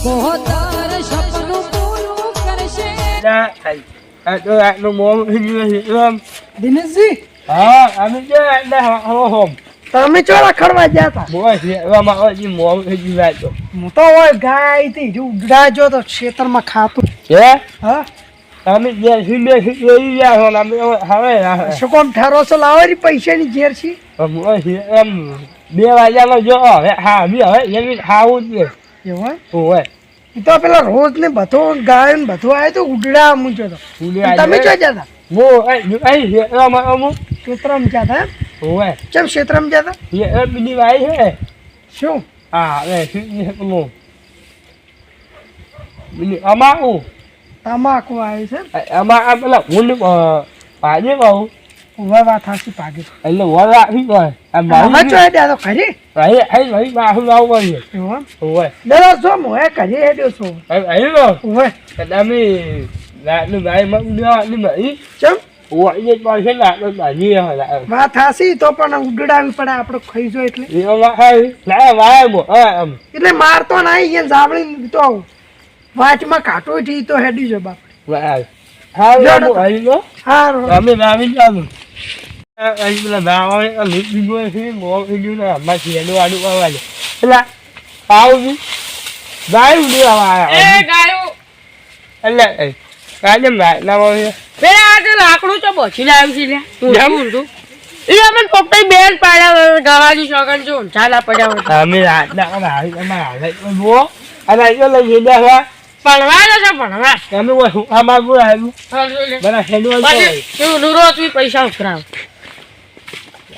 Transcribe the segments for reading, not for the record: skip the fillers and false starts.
પોતાર સપનું પૂરું કરશે. તો આટલું મોં દિનેશજી હા અમે હો તમે ચો રખડવા ગયા હતા? મોં થઈ ગયું હું તો હોય ગાય થી જો ઉગડા જો તો ખેતરમાં ખાતું. છે હા તમે લઈ ગયા છો અમે હવે શું કોમ ઠારો છો લાવો પૈસાની ઝેર છે. એમ 2 વાગ્યામાં જો હવે હા હવે એમ ખાવું જ એવું હોય એ તો પેલા રોજ ને બધું ગાય ને બધું આવે તો ઉડડા મૂક્યો તો. તમે ચો જતા? ક્ષેત્રમાં જતા હોય કેમ ક્ષેત્રમાં જતા? બીજી વાય છે શું હા હવે અમારું તમાકુ આવે છે? આમાં પેલા હું પાજે કહું ઉભા વાત હાસી પાકી એટલે વર આપી હોય અમે ચો હેડ્યા તો ખરી ભાઈ બાહુ લાવવું પડે એવું હોય દાદા જો મોએ કરી હેડ્યો છું આવ્યો ઉભે તમે રાતનું ભાઈ માં ભાઈ ચમ એ પાસે રાતનું ભાજી વાત હાસી તો પણ ઉડડાવી પડે આપણે ખાઈ જો એટલે એટલે મારતો ના અહીંયા જાવળી તો વાચમાં કાટો છે તો હેડી જો બાપ. હારું અમે નામી જાવ પેલા નાવા લીધું છે મોં થઈ ગયું ને આમાં શેનું આડું આવવા પેલા આવું ગાય ઉડી આવ્યા એટલે કાલે નાવા પેલા આ તો લાકડું તો બચી લાવ્યું છે લ્યા તું શું તું એ અમને પોપટાઈ બેન પાડ્યા ગવાજી શોગન જો ચાલા પડ્યા હોય અમે રાતના અને લઈ ગયા ભણવાનો છે ભણવા તમે આમાં આવ્યું બરા હેડું તું રોજ પૈસા ઉઘરાવ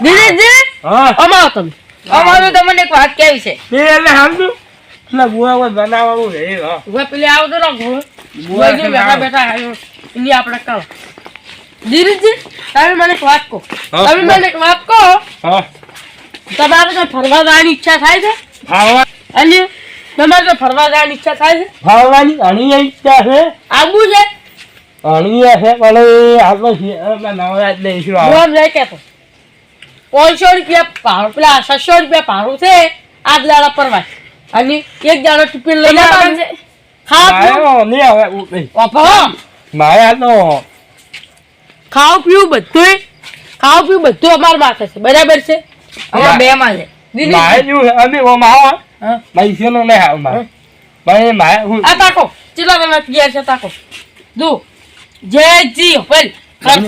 દિનેશજી હા અમારો તમે અમારું તમને એક વાત કેવી છે એટલે સમજુ એટલે ગુવા બનાવવાનું રે હવે પેલે આવતો ને ગુવા બેઠા બેઠા આવ્યો એની આપણે કહો દિનેશજી તમે મને એક વાત કહો તમે મને એક વાત કહો હા તમારે તો ફરવા જવાની ઈચ્છા થાય છે ખાવા અને તમારે તો ફરવા જવાની ઈચ્છા થાય છે ખાવાની ઘણી ઈચ્છા છે આવવું છે ઘણી છે પણ આપણે નવરાજ લઈશું બોમ જાય કે તો 500 રૂપિયા ભાડું પેલા 600 રૂપિયા ભાડું છે આ દાડા પરવા અને એક દાડો ટિફિન લઈ જવાનું છે ખાવા નહીં હવે મારા તો ખાવ પીવું બધું અમાર માથે છે બરાબર છે અમાર બે માં છે મારે અમે માવા પૈસા નો નહીં આવ મારે મારે આ તાકો ચેલા તમે તૈયાર છે તાકો જો જયજી પર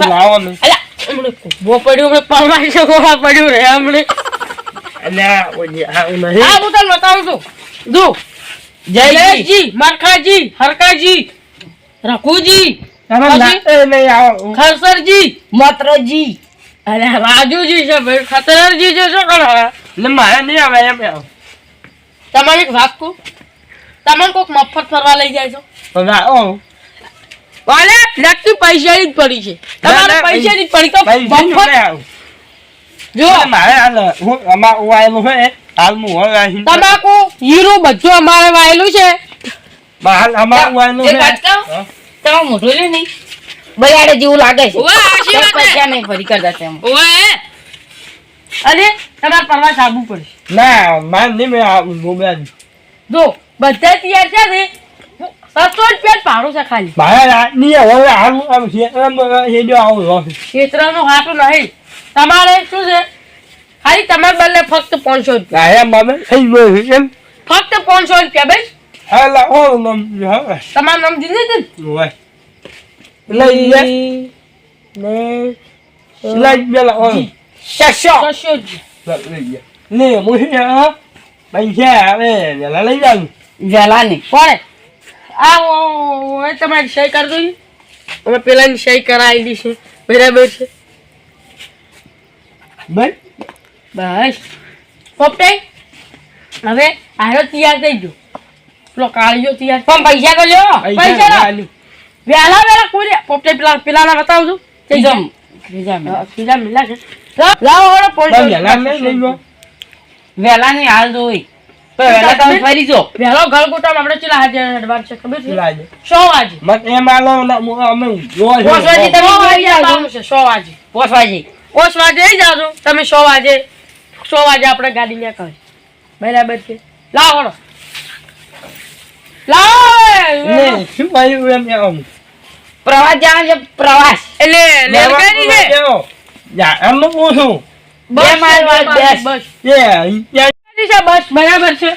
લાવો નહીં અલા હમણે બો પડ્યું હમણે પરવાઈ છે ગોવા પડ્યું રે હમણે અલ્યા ઓલી આ નહીં આ હું તને બતાવું છું જો જયજી મરખાજી હરકાજી રઘુજી નહીં આવો ખરસરજી મત્રજી અરે રાજુજી છે ભાઈ ખતરજી છે શું કરો એટલે મારે નહીં આવે એમ તમારે એક વાત કહું તમે કોઈક મફત ફરવા લઈ જાય છો વાલે લગતી પૈસાની જ પડી છે તમારે પૈસાની જ પડી તો મફત જો મારે હું અમાર વાયેલું છે હાલ હું તમાકુ હીરો બધું અમારે વાયેલું છે હાલ અમાર વાયેલું છે તમે મોઢું લે નહીં બજાડે જેવું લાગે છે પૈસા નહીં ફરી કરતા તેમ અને તમારે પરવા સાબુ પડે ના માર નહીં મેં મોબાઈલ જો બધા તૈયાર છે ને 700 રૂપિયા ભાડું છે ખાલી મારા નહીં હવે હાલ આમ છે આવું ક્ષેત્રનું હાટું નહીં તમારે શું છે ખાલી તમારે બદલે ફક્ત 500 રૂપિયા એમ મને થઈ ગયું એમ ફક્ત 500 રૂપિયા ભાઈ હાલ ઓ તમારું નામ દીધું ને લઈ પેલા ઓ 600 ને મુહી પૈસા હવે વેલા લઈ જાવ વેલા નહીં કોણે આ તમારી સહી કરી દો અમે પેલાની સહી કરાવેલી છે બરાબર છે બસ પોપટાઈ હવે આયો તૈયાર થઈ ગયો પેલો કાળિયો તૈયાર પણ પૈસા તો લ્યો પૈસા વેલા કોઈ પોપટાઈ પેલાના બતાવજો બીજા મિલા છે લાવો વેલા ની હાલ જોઈ વેલા તમે ફરી જો વેલો ગળગોટામાં આપણે ચલા હાજર એડવાન્સ છે ખબર છે 100 વાગે મત એમ આલો અમે 5 વાગે તમે આવી છે 100 વાગે 5 વાગે આવી જાજો તમે 100 વાગે આપણે ગાડી લે કરી બરાબર છે લાવો લાવો ને શું ભાઈ એમ આમ પ્રવાસ જવાનો છે પ્રવાસ એટલે રેલગાડી છે યા એમ નો પૂછું બે માઇલ વાળી બસ એ છે બસ બરાબર છે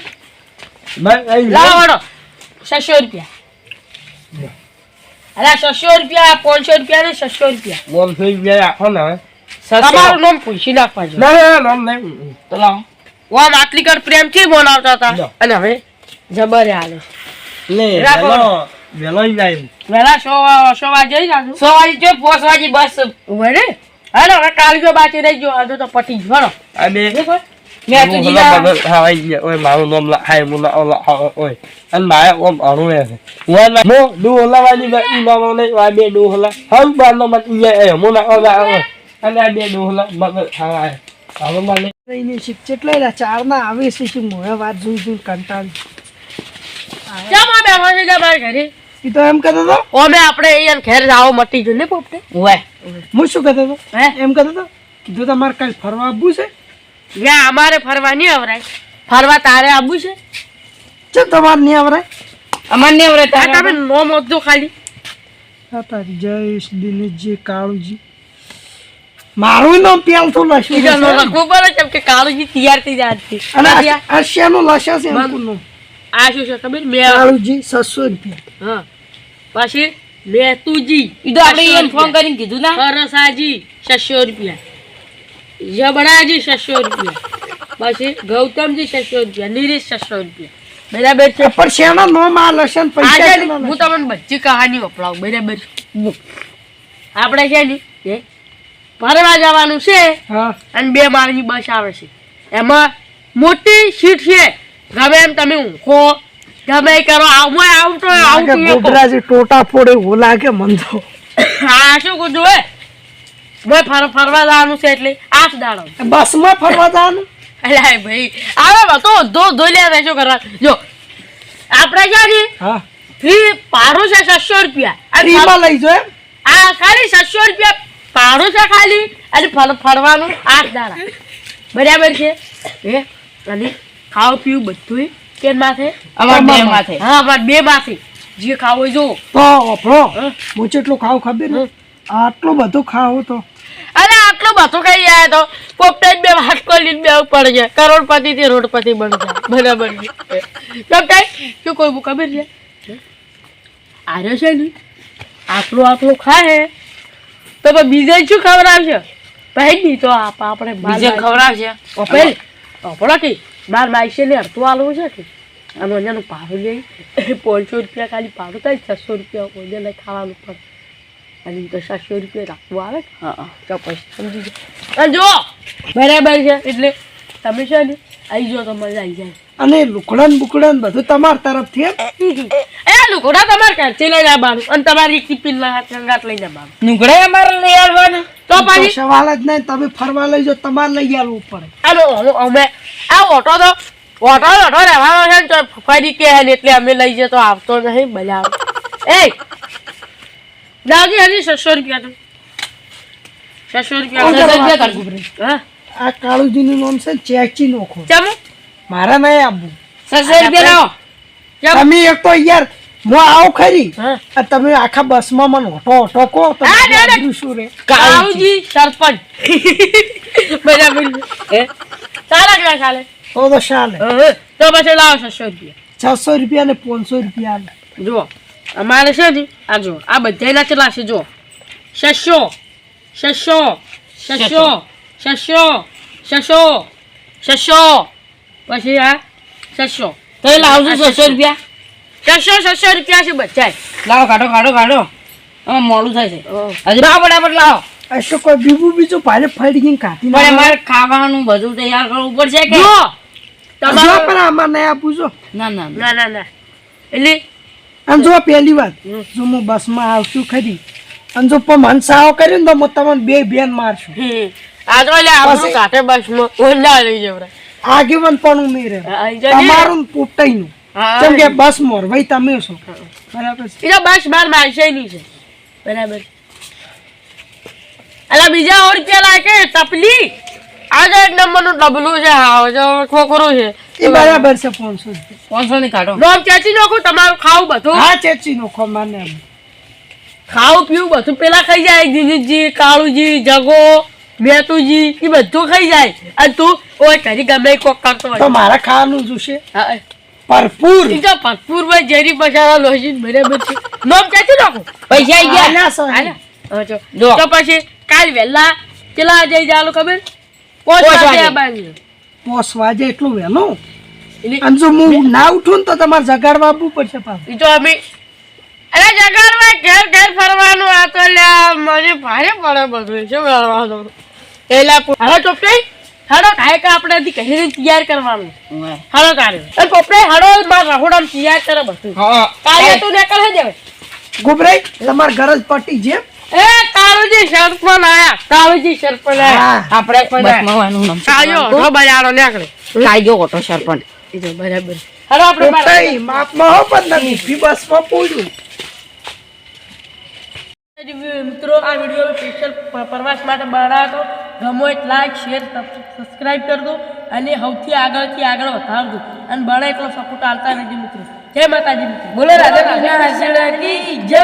લાવો વાળો 600 રૂપિયા અરે 600 રૂપિયા 500 રૂપિયા ને 600 રૂપિયા બોલ થઈ ગયા આખો ને તમારું નામ પૂછી નાખવા જો ના નામ નહીં તો લાવો ઓમ આટલી કર પ્રેમથી બોલાવતા હતા અને હવે જબરે હાલે લે રાખો. વેલો જાય વેલા 100 વાગે જાજો 100 વાગે જો 5 વાગે બસ ઉભે રે હાલો હવે કાલજો બાકી રહી ગયો આજે તો પટી ગયો આ બે મેં તું જીલા હા ઓય મારું નામ હાય મુલા ઓલા ઓય અને મારે ઓમ અણુ છે વન મો દુ ઓલા વાલી ઈ નામ ને આ બે દુ ઓલા હમ બાનો મત ઈ મુલા ઓલા અને આ બે દુ ઓલા મત હા હવે મને એની શીખ કેટલા ચાર ના આવે છે શું મોએ વાત જોઈ કંટાળી જમા બે વાગે જમા ઘરે એ તો એમ કહેતો હતો ઓમે આપણે અહીંયા ઘેર જાવ મટી જો ને પોપટે ઓય હું શું કહેતો હતો હે એમ કહેતો હતો કીધું તમારે કાલ ફરવા આવવું છે યા અમારે ફરવા નહીં આવરાય ફરવા તારે આવવું છે ચલ તમારે નહીં આવરાય અમાર નહીં આવરાય તારે તમે નો મોકજો ખાલી હા તારી જયેશ દિનેશજી કાળુજી મારું નામ પેલથું લખ્યું બીજા નો છે. લખવું પડે કેમ કે કાળુજી તૈયાર થઈ જાય છે અને આ શેનું લખ્યા છે એમનું નામ? આ શું છે ખબર મેં કાળુજી 600 રૂપિયા હા પછી મેતુજી ઈ તો આપણે એને ફોન કરીને કીધું ના સરસાજી 600 રૂપિયા જબડાજી 600 રૂપિયા પછી ગૌતમજી 600 રૂપિયા નિરીશ 600 રૂપિયા બરાબર છે પણ શેના નામ આ લશે ને પૈસા આજે શેના હું લશે? તમને બધી કહાની વપરાવું બરાબર આપણે છે ને એ ફરવા જવાનું છે હા અને 2 માળની બસ આવે છે એમાં મોટી સીટ છે ગમે એમ તમે ઊંઘો ગમે એ કરો આવું આવું તો લાગે આવું તો ગોબરાજી ટોટા ફોડે એવું લાગે મન તો હા શું કું એ મેં ફરવા જવાનું છે એટલે 8 દાડો બસમાં ફરવા જવાનું અલ્યા ભાઈ આવે તો ધોઈ લે શું કરવા જો આપણે ક્યાં છે હા ફી ભાડું છે 600 રૂપિયા અને ફ્રીમાં લઈ જો એમ આ ખાલી 600 રૂપિયા ભાડું છે ખાલી અને ફરવાનું 8 દાડા બરાબર છે એ અને ખાવું પીવું બધું કેન માથે અમાર બે માથે હા અમાર 2 માથે જે ખાવું હોય જો તો ઓફરો હા. હું કેટલું ખાવું ખબર ને આટલું બધું ખાવું તો અરે આટલું બધું કઈ જાય તો પોપટે 2 વાત કરી બે પડે છે કરોડપતિ થી રોડપતિ બની જાય બરાબર છે પોપટે શું કોઈ ખબર છે આરે છે ને આટલું ખાય તો બીજે શું ખવડાવશે ભાઈ નહીં તો આપણે બીજે ખવડાવશે ઓપેલ ઓપડા કે બાર માઈશે ને અડધું આલવું છે કે આનું અહીંયાનું ભાડું લઈ 500 રૂપિયા ખાલી ભાડું થાય 600 રૂપિયા ઓજે લઈ ખાવાનું પડે અને તો 600 રૂપિયા રાખવું આવે હા તો પછી સમજી જાઓ અને જો બરાબર છે એટલે તમે છે ને આવી જાઓ તો મજા આવી જાય અને લુકડાન બુકડાન બધું તમારા તરફથી એમ એ લુકડા તમારે ઘરથી લઈને આવવાનું અને તમારી ટિફિન લંગાટ લઈને આવવાનું નુકડે અમારે લઈ આવવાના તો તો પછી સવાલ જ નહીં તમે ફરવા લઈ જાઓ તમારે લઈ આવવું પડે આનો અમે આ ઓટો રહેવાનો છે ને તો ફરી કે હે ને એટલે અમે લઈ જઈએ તો આવતો નહીં બજાર એ લાવજી હજી 600 રૂપિયા તો 600 રૂપિયા હા આ કાળુજીનું નામ છે ચેચી નોખો ચમો મારા નહીં આપવું 600 રૂપિયા લાવો તમે એક તો યાર હું આવું ખરી હા આ તમે આખા બસમાં મને ઓટો કહો તો હા, ના, ના. બીજું શું રે કાળુજી સરપંચ બરાબર હે સારા કેવા ચાલે તો ચાલે તો પછી લાવો 600 રૂપિયા 600 રૂપિયા ને 500 રૂપિયા આલે. જુઓ અમારે છે ને આ જો આ બધાયના કેટલા છે જો 600 600 600 600 600 600 પછી આ 600 તો એ લાવજો 600 રૂપિયા 600 રૂપિયા છે બધાય લાવો કાઢો હવે મોડું થાય છે હજી બરાબર લાવો આ શું કોઈ બીજું ભારે ફરી ગઈને કાઢી પણ અમારે ખાવાનું બધું તૈયાર કરવું પડશે કે જો જો તમારે પણ આમાં નહીં આપું જો ના ના એટલે અને જો પહેલી વાત જો હું બસમાં આવશું ખરી અને જો પણ મન સાવ કર્યું ને તો હું તમને બે બેન મારશું આ તો એટલે આપણું કાઠે બસમાં ઓલા લઈ જવરા આગેવન પણ હું નહીં રહે તમારું પોપટાઈનું કેમ કે બસ મોર ભાઈ તમે છો બરાબર છે એ તો બસ બાર મારશે નહીં છે બરાબર અલા બીજા 100 રૂપિયા લાગે તપલી આજે એક નંબરનું ડબલું છે હા જો ખોખરું છે એ બરાબર છે 500 500 ની કાઢો નોમ ચેચી નાખું તમારું ખાવું બધું હા ચેચી નોખો માને ખાવું પીવું બધું પેલા ખાઈ જાય જીજીજી કાળુજી જગો બેતુજી એ બધું ખાઈ જાય અને તું ઓય ઘરી ગમે કોક કરતો તો હોય મારા ખાવાનું જોશે હા ભરપૂર ઈ તો ભરપૂર ભાઈ ઝેરી મસાલા લોહી બરાબર છે નોમ ચેચી નાખું પૈસા આઈ ગયા આલ્યા સહી. હા જો જો. તો પછી કાલ વહેલા કેટલા જઈ જાલું ખબર 5 વાગે. વાગે બાંધી 5 વાગે એટલું વહેલું એટલે અને જો હું ના ઉઠું ને તો તમારે જગાડવા આવવું પડશે પાછું ઈ તો અમે અરે જગાડવા ઘેર ઘેર ફરવાનું આ તો લ્યા મને ભારે પડે બધું શું કરવાનું એલા હાલો ચોપડે હાલો કાંઈ કે આપણે હજી કહીને તૈયાર કરવાનું હાલો કાઢે એ ચોપડે હાલો મારા રહોડામાં તૈયાર કરે બધું હા કાલે તું નીકળ હે જાવે ગુબરાઈ તમાર ગરજ પટી છે એ કાળુજી સરપંચ આયા કાળુજી સરપંચ આયા હા આપણે બસમાં એનું નામ છે. આયો ઢો બજાડો નીકળે કાઢજો ઓટો સરપંચ ઈ તો બરાબર હાલો આપણે ગુબરાઈ માપમાં હો પણ નથી ફી બસમાં પૂર્યું મિત્રો આ વિડીયો સ્પેશિયલ પ્રવાસ માટે બનાવ્યો હતો ગમો એટલે લાઈક શેર સબસ્ક્રાઇબ કરજો અને સૌથી આગળથી આગળ વધારજો અને બને એટલો સપોર્ટ આવતા રહેજો મિત્રો જય માતાજી મિત્રો બોલે રાધા કૃષ્ણ હસી જય